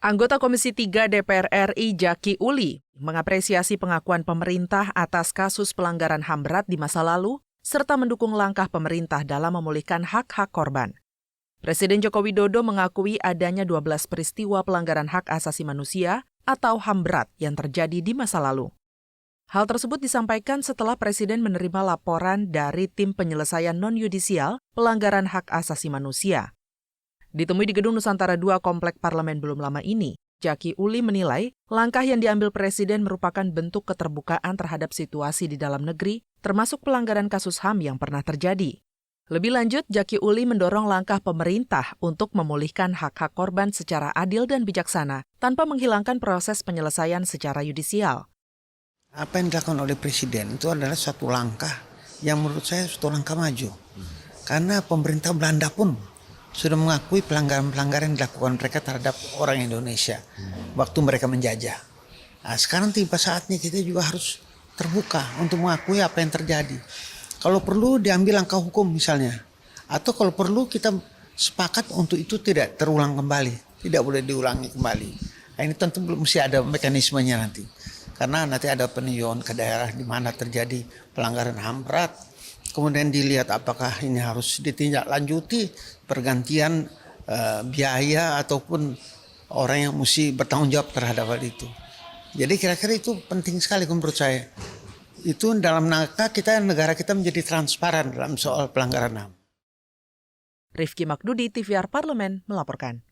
Anggota Komisi 3 DPR RI Jaki Uli mengapresiasi pengakuan pemerintah atas kasus pelanggaran HAM berat di masa lalu, serta mendukung langkah pemerintah dalam memulihkan hak-hak korban. Presiden Joko Widodo mengakui adanya 12 peristiwa pelanggaran hak asasi manusia atau HAM berat yang terjadi di masa lalu. Hal tersebut disampaikan setelah Presiden menerima laporan dari Tim Penyelesaian Non-Yudisial Pelanggaran Hak Asasi Manusia. Ditemui di Gedung Nusantara II Komplek Parlemen belum lama ini, Jaki Uli menilai langkah yang diambil Presiden merupakan bentuk keterbukaan terhadap situasi di dalam negeri, termasuk pelanggaran kasus HAM yang pernah terjadi. Lebih lanjut, Jaki Uli mendorong langkah pemerintah untuk memulihkan hak-hak korban secara adil dan bijaksana tanpa menghilangkan proses penyelesaian secara yudisial. Apa yang dilakukan oleh Presiden itu adalah suatu langkah yang menurut saya suatu langkah maju. Karena pemerintah Belanda pun sudah mengakui pelanggaran-pelanggaran yang dilakukan mereka terhadap orang Indonesia waktu mereka menjajah. Nah, sekarang tiba saatnya kita juga harus terbuka untuk mengakui apa yang terjadi. Kalau perlu diambil langkah hukum misalnya. Atau kalau perlu kita sepakat untuk itu tidak terulang kembali. Tidak boleh diulangi kembali. Nah, ini tentu mesti ada mekanismenya nanti. Karena nanti ada peninjauan ke daerah di mana terjadi pelanggaran HAM berat. Kemudian dilihat apakah ini harus ditindaklanjuti pergantian biaya ataupun orang yang mesti bertanggung jawab terhadap hal itu. Jadi kira-kira itu penting sekali menurut saya. Itu dalam rangka negara kita menjadi transparan dalam soal pelanggaran HAM. Rifki Makdudi, TVR Parlemen, melaporkan.